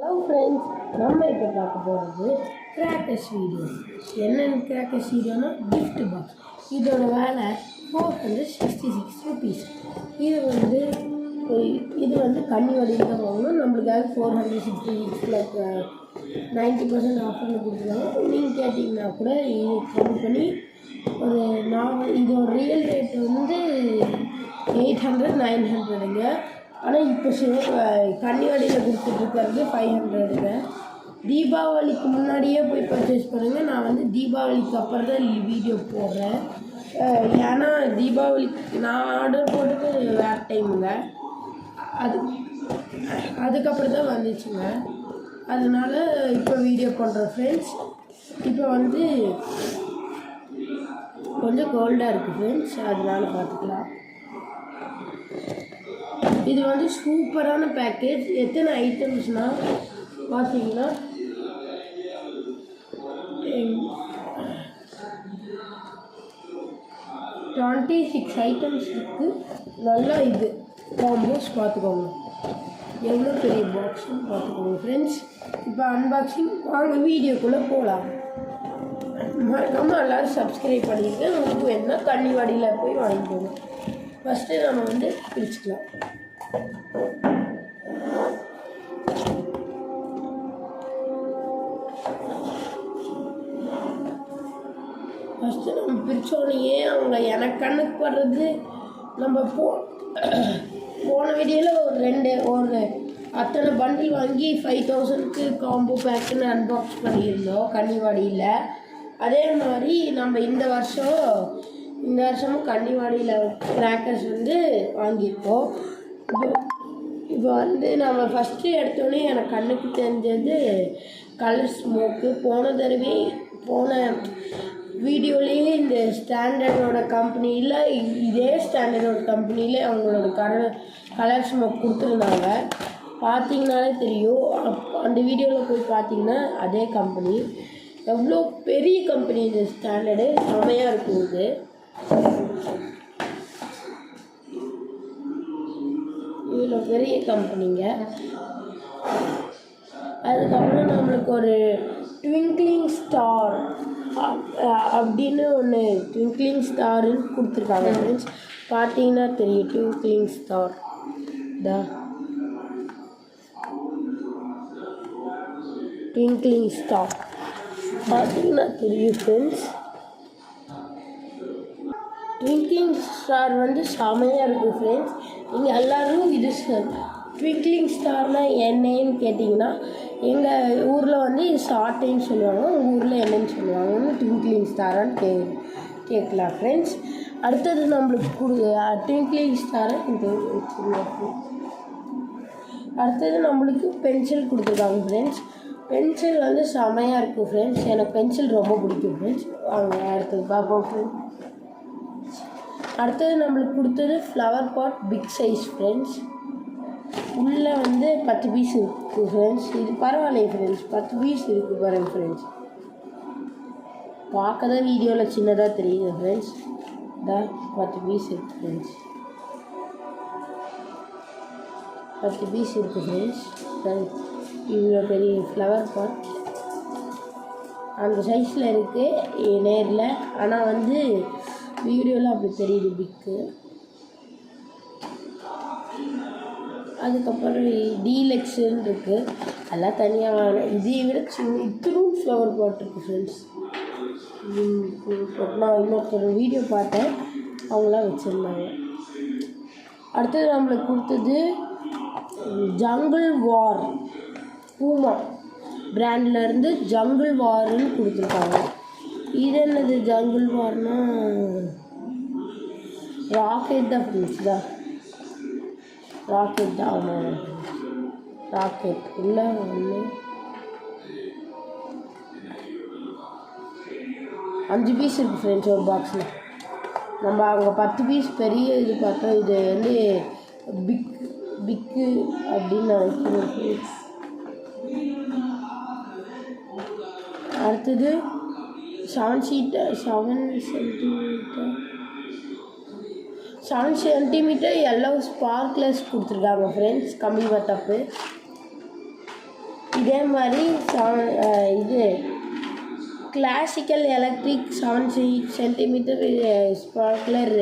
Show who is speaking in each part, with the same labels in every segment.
Speaker 1: Hello friends, நம்ம இப்போ பார்க்க போகிறது கிராக்கர்ஸ் வீடியோ. என்னென்ன கிராக்கர்ஸ் வீடியோனா கிஃப்ட் பாக்ஸ். இதோட வேலை 466 ருபீஸ். இது வந்து கன்னி வழியில் தான் வாங்கணும். நம்மளுக்காக 466 90% ஆஃபரில் கொடுத்துருக்காங்க. நீங்கள் கேட்டிங்கன்னா கூட இது கம்மி பண்ணி இதோட ரியல் ரேட் வந்து 800-900ங்க. ஆனால் இப்போ கன்னிவாடியில் கொடுத்துட்ருக்கிறது 500ங்க. தீபாவளிக்கு முன்னாடியே போய் பர்ச்சேஸ் பண்ணுங்கள். நான் வந்து தீபாவளிக்கு அப்புறம் தான் வீடியோ போடுறேன். ஏன்னா தீபாவளிக்கு நான் ஆர்டர் போட்டது வேறு டைமுங்க. அதுக்கப்புறம் தான் வந்துச்சுங்க. அதனால் இப்போ வீடியோ பண்ணுறேன் ஃப்ரெண்ட்ஸ். இப்போ வந்து கொஞ்சம் கோல்டாக இருக்குது ஃப்ரெண்ட்ஸ், அதனால் பார்த்துக்கலாம். இது வந்து சூப்பரான பேக்கேஜ். எத்தனை ஐட்டம்ஸ்னால் பார்த்தீங்கன்னா 26 ஐட்டம்ஸ் இருக்குது. நல்லா இது காம்போஸ் பார்த்துக்கோங்க, எவ்வளோ பெரிய பாக்ஸ்னு பார்த்துக்கோங்க ஃப்ரெண்ட்ஸ். இப்போ அன்பாக்சிங் வாங்க வீடியோக்குள்ளே போகலாம். மறக்காமல் எல்லோரும் சப்ஸ்கிரைப் பண்ணிட்டு உங்களுக்கு வேணுன்னா கன்னிவாடியில் போய் வாங்கிக்கோங்க. ஃபஸ்ட்டு நம்ம வந்து பிரிச்சுக்கலாம். ஃபஸ்ட்டு நம்ம பிரித்தோடனே அவங்க எனக்கு கண்ணுக்கு படுறது, நம்ம போன வீடியோவில் ஒரு அத்தனை பண்டில் வாங்கி 5000க்கு காம்போ பேக்குன்னு அன்பாக்ஸ் பண்ணியிருந்தோம் கன்னிவாடியில். அதே மாதிரி நம்ம இந்த வருஷமும் கன்னிவாடியில் கிராக்கர்ஸ் வந்து வாங்கியிருக்கோம். இப்போ வந்து நம்ம ஃபஸ்ட்டு எடுத்தோடனே எனக்கு கண்ணுக்கு தெரிஞ்சது கலர் ஸ்மோக்கு. போன வீடியோலேயே இந்த ஸ்டாண்டர்டோட கம்பெனியில் இதே ஸ்டாண்டர்டோட கம்பெனியில் அவங்களோட கலர் ஸ்மோக் கொடுத்துருந்தாங்க. பார்த்தீங்கனாலே தெரியும். அந்த வீடியோவில் போய் பார்த்தீங்கன்னா அதே கம்பெனி. எவ்வளோ பெரிய கம்பெனி இந்த ஸ்டாண்டர்டு, செமையாக இருக்கும். இவ்வளோ பெரிய கம்பெனிங்க. அதுக்கப்புறம் நம்மளுக்கு ஒரு ட்விங்க்லிங் ஸ்டார் அப்படின்னு ஒன்று ட்விங்க்லிங் ஸ்டாருன்னு கொடுத்துருக்காங்க ஃப்ரெண்ட்ஸ். பார்த்தீங்கன்னா தெரியும் ட்விங்க்லிங் ஸ்டார். ட்விங்க்லிங் ஸ்டார் பார்த்தீங்கன்னா தெரியும் ஃப்ரெண்ட்ஸ். ட்விங்க்லிங் ஸ்டார் வந்து செமையாக இருக்குது ஃப்ரெண்ட்ஸ். நீங்கள் எல்லோரும் இது ட்விங்க்லிங் ஸ்டார்னால் என்னன்னு கேட்டிங்கன்னா, எங்கள் ஊரில் வந்து இது ஷார்ட்டைன்னு சொல்லுவாங்க, உங்கள் ஊரில் என்னன்னு சொல்லுவாங்கன்னு ட்விங்க்லிங் ஸ்டாரான்னு கேட்கலாம் ஃப்ரெண்ட்ஸ். அடுத்தது நம்மளுக்கு ட்விங்க்லிங் ஸ்டாரை அடுத்தது நம்மளுக்கு பென்சில் கொடுத்துருக்காங்க ஃப்ரெண்ட்ஸ். பென்சில் வந்து செமையாக இருக்குது ஃப்ரெண்ட்ஸ். எனக்கு பென்சில் ரொம்ப பிடிக்கும் ஃப்ரெண்ட்ஸ். வாங்க அடுத்தது பார்ப்போம் ஃப்ரெண்ட்ஸ். அடுத்தது நம்மளுக்கு கொடுத்தது flower pot big size friends. உள்ளே வந்து 10 பீஸ் இருக்குது ஃப்ரெண்ட்ஸ். இது பரவாயில்லையே ஃப்ரெண்ட்ஸ், 10 பீஸ் இருக்குது பாருங்கள் ஃப்ரெண்ட்ஸ். பார்க்க தான் வீடியோவில் சின்னதாக தெரியுது ஃப்ரெண்ட்ஸ். 10 பீஸ் இருக்குது ஃப்ரெண்ட்ஸ். 10 பீஸ் இருக்குது ஃப்ரெண்ட்ஸ். இவ்வளோ பெரிய ஃப்ளவர் பாட் அந்த சைஸில் இருக்குது நேரில். ஆனால் வந்து வீடியோவில் அப்படி தெரியுது பிக்கு. அதுக்கப்புறம் டீலக்ஸுன்னு இருக்குது, அதெல்லாம் தனியாக வாங்கினேன். இதை விட இத்தினும் ஃப்ளவர் பாட் இருக்குது ஃப்ரெண்ட்ஸ். நான் இன்னொருத்தர் வீடியோ பார்த்தேன், அவங்களாம் வச்சுருந்தாங்க. அடுத்தது நம்மளுக்கு கொடுத்தது ஜங்கிள் வார் பூமா பிராண்ட்லேருந்து ஜங்கிள் வார்ன்னு கொடுத்துருக்காங்க. இது என்னது ஜங்கிள் வார்னால் ராக்கெட் தான் ஃப்ரெண்ட்ஸ். ராக்கெட் தான். ஆமாம், ராக்கெட் இல்லை ஒன்று 5 பீஸ் இருக்குது ஃப்ரெண்ட்ஸ் ஒரு பாக்ஸில். நம்ம அங்கே 10 பீஸ் பெரிய இது பார்த்தோம். இது வந்து பிக்கு அப்படின்னு நினைக்கிறேன் ஃப்ரெண்ட்ஸ். அடுத்தது 7 சென்டிமீட்டர் எல்லோ ஸ்பார்க்லர்ஸ் கொடுத்துருக்காங்க ஃப்ரெண்ட்ஸ். கம்மி தப்பு. இதே மாதிரி இது classical electric 7 centimetre sparkler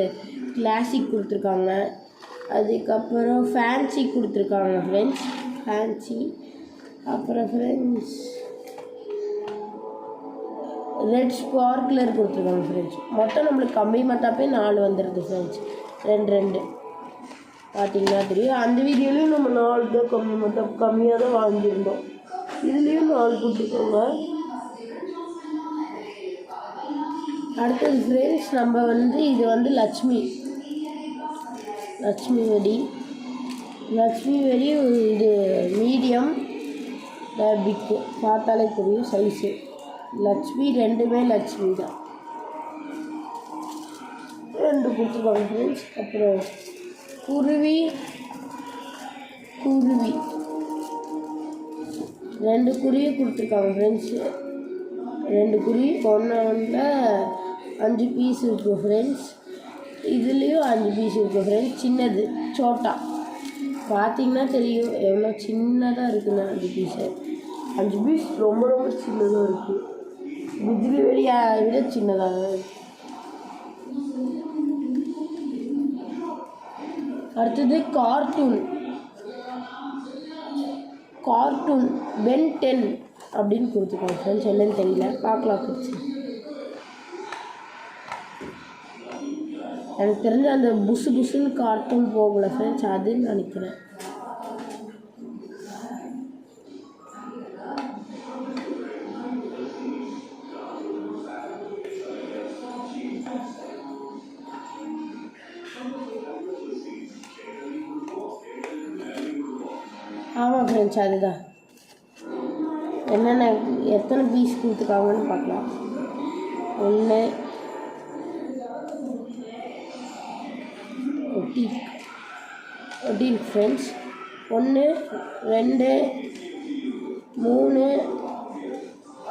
Speaker 1: classic கொடுத்துருக்காங்க. அதுக்கப்புறம் ஃபேன்சி கொடுத்துருக்காங்க ஃப்ரெண்ட்ஸ், ஃபேன்சி. அப்புறம் ஃப்ரெண்ட்ஸ் ரெட் ஸ்பார்க்லர் கொடுத்துருக்காங்க ஃப்ரெண்ட்ஸ். மொத்தம் நம்மளுக்கு கம்மி மத்தாப்பே 4 வந்துடுது ஃப்ரெண்ட்ஸ், 2 பார்த்தீங்கன்னா தெரியும். அந்த வீடியோலையும் நம்ம 4 தான் கம்மி மத்தாப் கம்மியாக தான் வாங்கியிருந்தோம். இதுலேயும் 4 கொடுத்துருக்கோங்க. அடுத்தது ஃப்ரெண்ட்ஸ் நம்ம இது லட்சுமி வெடி. இது மீடியம் பிக்கு, பார்த்தாலே தெரியும் சைஸு. லட்சுமி 2மே லட்சுமி தான், 2 கொடுத்துருக்காங்க ஃப்ரெண்ட்ஸ். அப்புறம் குருவி 2 குருவி கொடுத்துருக்காங்க ஃப்ரெண்ட்ஸு. 2 குருவி ஒன்றில் 5 பீஸ் இருக்குது ஃப்ரெண்ட்ஸ். இதுலேயும் 5 பீஸ் இருக்குது ஃப்ரெண்ட்ஸ். சின்னது சோட்டா பார்த்தீங்கன்னா தெரியும் எவ்வளோ சின்னதாக இருக்குன்னு. 5 பீஸ் ரொம்ப சின்னதாக இருக்குது. பிஜிலி வெடியை விட சின்னதாக இருக்குது. அடுத்தது கார்ட்டூன் பென் 10 அப்படின்னு கொடுத்துருக்கோம் ஃப்ரெண்ட்ஸ். என்னன்னு தெரியல, பார்க்கலாம் ஃப்ரெண்ட்ஸ். எனக்கு தெரிஞ்ச அந்த புஷுன்னு கார்ட்டூன் போகல ஃப்ரெண்ட்ஸ், அதுன்னு நினைக்கிறேன். ஆமாம் ஃப்ரெண்ட்ஸ், அதுதான். என்னென்ன எத்தனை பீஸ் கொடுத்துருக்காங்கன்னு பார்க்கலாம். 1 ஒட்டி ஃப்ரெண்ட்ஸ். 1 2 3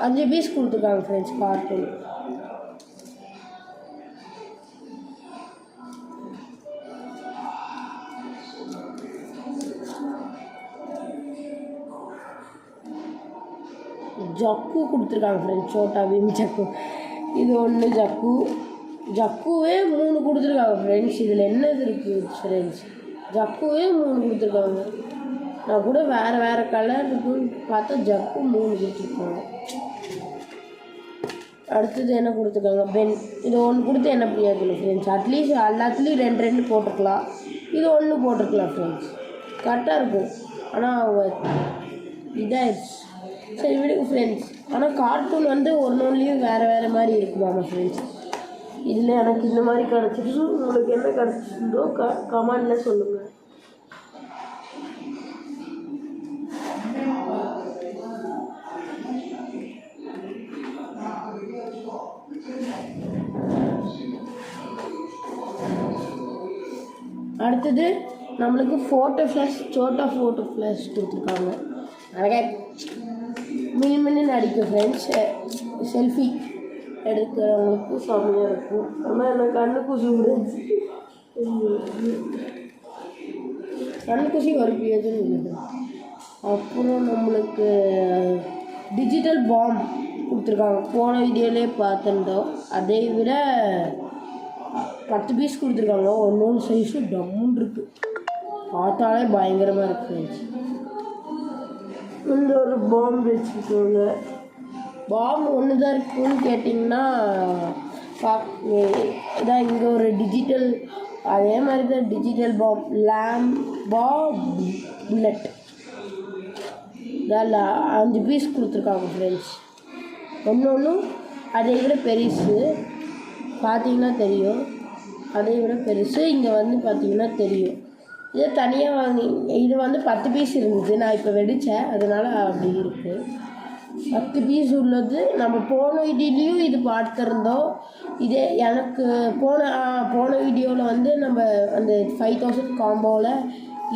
Speaker 1: 5 பீஸ் கொடுத்துருக்காங்க ஃப்ரெண்ட்ஸ் கார்ட்டூன். ஜக்கு கொடுத்துருக்காங்க ஃப்ரெண்ட்ஸ், சோட்டா பீம் ஜக்கு. இது 1 ஜக்குவே 3 கொடுத்துருக்காங்க ஃப்ரெண்ட்ஸ். இதில் என்னது இருக்குது ஃப்ரெண்ட்ஸ், ஜக்குவே 3 கொடுத்துருக்காங்க. நான் கூட வேறு கலர் இருக்குன்னு பார்த்தா ஜக்கு 3 கொடுத்துருக்காங்க. அடுத்தது என்ன கொடுத்துருக்காங்க, பென். இது 1 கொடுத்து என்ன பிரயோஜனம் ஃப்ரெண்ட்ஸ். அட்லீஸ்ட் எல்லாத்துலேயும் 2 போட்டிருக்கலாம். இது 1 போட்டிருக்கலாம் ஃப்ரெண்ட்ஸ், கரெக்டாக இருக்கும். ஆனால் அவங்க இதாகிடுச்சு. சரி விடுங்க ஃப்ரெண்ட்ஸ். ஆனால் கார்ட்டூன் ஒன்றுலேயும் வேறு மாதிரி இருக்குமாமா ஃப்ரெண்ட்ஸ். இதில் எனக்கு இந்த மாதிரி கிடச்சிட்டு உங்களுக்கு என்ன கிடச்சிருந்தோ கமெண்டில் சொல்லுங்கள். அடுத்தது நம்மளுக்கு ஃபோட்டோ ஃப்ளாஷ், சோட்டா ஃபோட்டோ ஃப்ளாஷ் கொடுத்துருக்காங்க. அழகாக மின்னு அடிக்கும் ஃப்ரெண்ட்ஸ். செல்ஃபி எடுக்கிறவங்களுக்கு செம்மையாக இருக்கும். ஆனால் எனக்கு கண்ணுக்குசி ஃப்ரெண்ட்ஸ், கண்ணுக்குசி ஒரு பிரயோஜனம் இல்லை. அப்புறம் நம்மளுக்கு டிஜிட்டல் பாம் கொடுத்துருக்காங்க. போன வீடியோலேயே பார்த்துருந்தோம். அதை விட 10 பீஸ் கொடுத்துருக்காங்க. ஒன்று சைஸு டம்முன்னு இருக்குது, பார்த்தாலே பயங்கரமாக இருக்குது ஃப்ரெண்ட்ஸ். இந்த ஒரு பாம் வச்சுக்கோங்க. பாம் ஒன்று தான் இருக்குன்னு கேட்டிங்கன்னா இதான் இங்கே ஒரு டிஜிட்டல், அதே மாதிரி தான் டிஜிட்டல் பாம் லேம்பா புல்லட். இதில் 5 பீஸ் கொடுத்துருக்காங்க ஃப்ரெண்ட்ஸ். ஒன்று அதை விட பெருசு, பார்த்தீங்கன்னா தெரியும். அதை விட பெருசு இங்கே பார்த்தீங்கன்னா தெரியும். இதை தனியாக வாங்கி இது 10 பீஸ் இருந்துச்சு. நான் இப்போ வெடித்தேன், அதனால் அப்படி இருக்குது. 10 பீஸ் உள்ளது. நம்ம போன வீடியோலையும் இது பார்த்துருந்தோம். இதே எனக்கு போன வீடியோவில் நம்ம அந்த 5000 காம்போவில்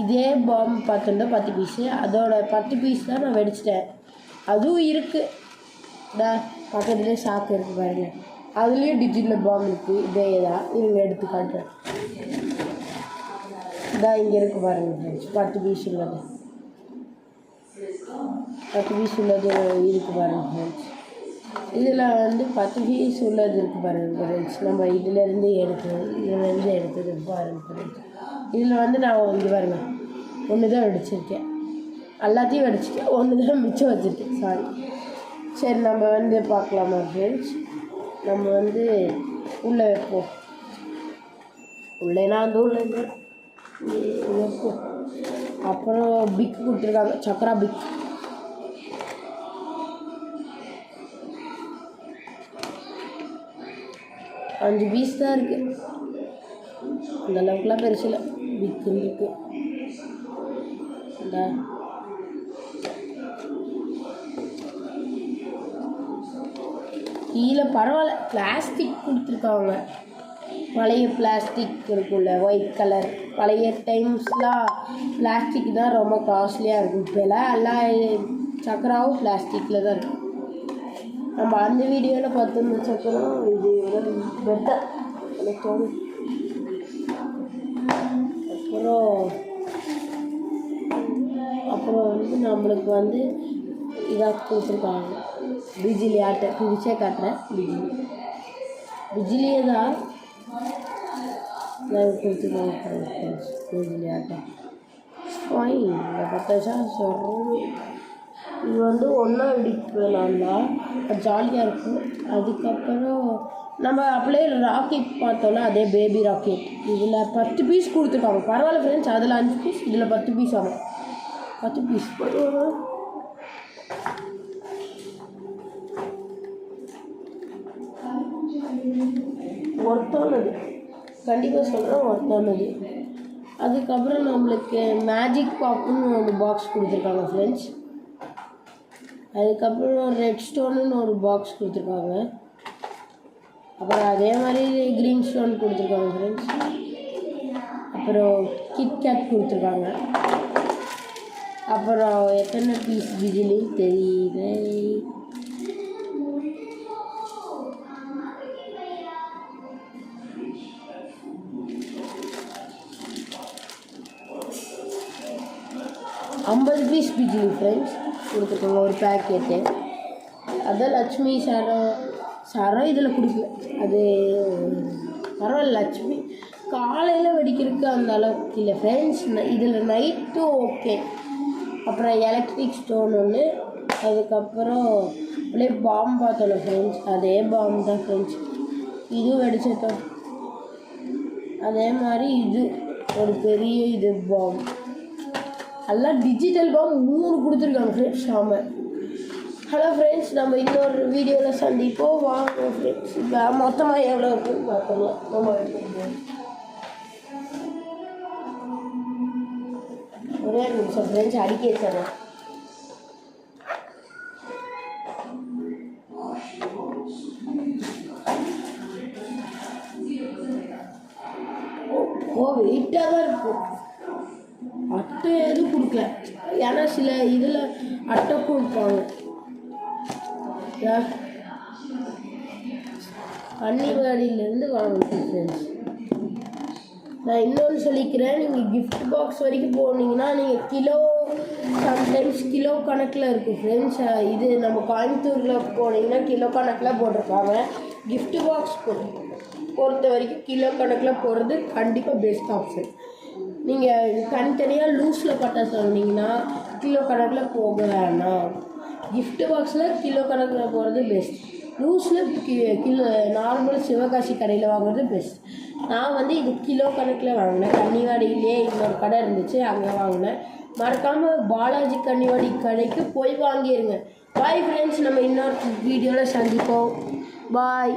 Speaker 1: இதே பாம் பார்த்துருந்தோம் 10 பீஸு. அதோட 10 பீஸ் தான் நான் வெடிச்சிட்டேன். அதுவும் இருக்குது, பக்கத்துலேயே ஷாப் இருக்குது பாருங்கள். அதுலேயும் டிஜிட்டல் பாம் இருக்குது. இதே தான் இவங்க எடுத்து காட்டுறேன். இங்கே இருக்குது பாருங்கள் ஃப்ரெண்ட்ஸ், 10 பீஸ் உள்ளது. 10 பீஸ் உள்ளது இருக்குது பாருங்கள் ஃப்ரெண்ட்ஸ். இதில் வந்து 10 பீஸ் உள்ளது இருக்குது பாருங்கள் ஃப்ரெண்ட்ஸ். நம்ம இதிலேருந்து எடுத்தது பாருங்கள் ஃப்ரெண்ட்ஸ். இதில் வந்து நான் வந்து பாருங்கள் ஒன்று தான் அடிச்சிருக்கேன், எல்லாத்தையும் அடிச்சுட்டு ஒன்று தான் மிச்சம் வச்சுருக்கேன். சாரி. சரி, நம்ம வந்து பார்க்கலாமா ஃப்ரெண்ட்ஸ். நம்ம வந்து உள்ளே வைப்போம். உள்ளேனா அந்த உள்ள வைப்போம். அப்புறம் பிக் கொடுத்துருக்காங்க, சக்கரா பிக். அஞ்சு பீஸ் தான் இருக்குது, அந்த அளவுக்குலாம் பெருசு இல்லை. பிக்கு இருக்குது. இந்த கீழே பரவாயில்ல பிளாஸ்டிக் கொடுத்துருக்காங்க. பழைய பிளாஸ்டிக் இருக்குல்ல, ஒயிட் கலர். பழைய டைம்ஸ்லாம் பிளாஸ்டிக் தான் ரொம்ப காஸ்ட்லியாக இருக்கும். இப்போலாம் எல்லாம் சக்கராவும் பிளாஸ்டிக்கில் தான் இருக்கும். நம்ம அந்த வீடியோவில் பார்த்துருந்த சக்கரம் இது பெட்டர் எனக்கு தோணும். அப்புறம் வந்து நம்மளுக்கு வந்து இதாக கொடுத்துருக்காங்க, பிஜிலி ஆட்டை. பிடிச்சே காட்டுறேன். பிஜிலியே தான் கொடுத்துருக்காங்க பிஜிலி ஆட்டை. ஃபைன். இந்த 10,000 சொல்கிறோம். இது வந்து ஒன்றா வெடிக்கலாம்னா ஜாலியாக இருக்கும். அதுக்கப்புறம் நம்ம அப்படியே ராக்கெட் பார்த்தோன்னா அதே பேபி ராக்கெட். இதில் 10 பீஸ் கொடுத்துருக்காங்க. பரவாயில்ல ஃப்ரெண்ட்ஸ். அதில் 5 பீஸ், இதில் 10 பீஸ் ஆகும். 10 பீஸ் ஒர்த்தானது, கண்டிப்பாக சொல்கிறேன், ஒர்த்தானது. அதுக்கப்புறம் நம்மளுக்கு மேஜிக் பாப்புன்னு ஒரு பாக்ஸ் கொடுத்துருக்காங்க ஃப்ரெண்ட்ஸ். அதுக்கப்புறம் ரெட் ஸ்டோனுன்னு ஒரு பாக்ஸ் கொடுத்துருக்காங்க. அப்புறம் அதே மாதிரி க்ரீன் ஸ்டோன் கொடுத்துருக்காங்க ஃப்ரெண்ட்ஸ். அப்புறம் கிட்கேட் கொடுத்துருக்காங்க. அப்புறம் எத்தனை பீஸ் பிஜிலின்னு தெரியல. ஐம்பது பீஸ் பிஜிலி ஃப்ரெண்ட்ஸ் கொடுத்துருக்காங்க ஒரு பேக்கெட்டு. அதான் லட்சுமி சரம் இதில் கொடுக்கல. அது பரவாயில்ல. லட்சுமி காலையில் வெடிக்கிறதுக்கு அந்த அளவுக்கு இல்லை ஃப்ரெண்ட்ஸ். இதில் நைட்டும் ஓகே. அப்புறம் எலக்ட்ரிக் ஸ்டோன் ஒன்று. அதுக்கப்புறம் அப்படியே பாம் பார்த்தோம் ஃப்ரெண்ட்ஸ். அதே பாம் தான் ஃப்ரெண்ட்ஸ். இதுவும் வெடிச்சிட்டோம். அதே மாதிரி இது ஒரு பெரிய இது பாம். எல்லாம் டிஜிட்டல் பாம் 3 கொடுத்துருக்காங்க ஃப்ரெண்ட்ஸ். ஆமாம். ஹலோ ஃப்ரெண்ட்ஸ், நம்ம இன்னொரு வீடியோவில் சந்திப்போம். வாங்க ஃப்ரெண்ட்ஸ். இப்போ மொத்தமாக எவ்வளோ இருக்குன்னு பார்த்துக்கலாம். நம்ம ஒரே நிமிஷம் ஃப்ரெண்ட்ஸ், அடிக்க வச்சிடலாம். வெயிட்டாக தான் இருக்கும். அட்டை எதுவும் கொடுக்கல. ஏன்னா சில இதில் அட்டை கொடுப்பாங்க. கன்னிவாடியிலேருந்து வாங்கினேன் ஃப்ரெண்ட்ஸ். நான் இன்னொன்று சொல்லிக்கிறேன். நீங்கள் கிஃப்ட் பாக்ஸ் வரைக்கும் போனீங்கன்னா நீங்கள் சம்டைம்ஸ் கிலோ கணக்கில் இருக்குது ஃப்ரெண்ட்ஸ். இது நம்ம கோயம்புத்தூரில் போனீங்கன்னா கிலோ கணக்கில் போட்டிருப்பாங்க. கிஃப்ட் பாக்ஸ் பொறுத்த வரைக்கும் கிலோ கணக்கில் போடுறது கண்டிப்பாக பெஸ்ட் ஆப்ஷன். நீங்கள் தனித்தனியாக லூஸில் பட்டாசு வாங்கினீங்கன்னா கிலோ கணக்கில் போக வேணாம். கிஃப்ட் பாக்ஸில் கிலோ கணக்கில் போகிறது பெஸ்ட். லூஸில் கிலோ நார்மல் சிவகாசி கடையில் வாங்குறது பெஸ்ட். நான் வந்து இது கிலோ கணக்கில் வாங்கினேன். கன்னிவாடியிலே இன்னொரு கடை இருந்துச்சு, அங்கே வாங்கினேன். மறக்காமல் பாலாஜி கன்னிவாடி கடைக்கு போய் வாங்கிடுங்க. பாய் ஃப்ரெண்ட்ஸ், நம்ம இன்னொரு வீடியோவில் சந்திப்போம். பாய்.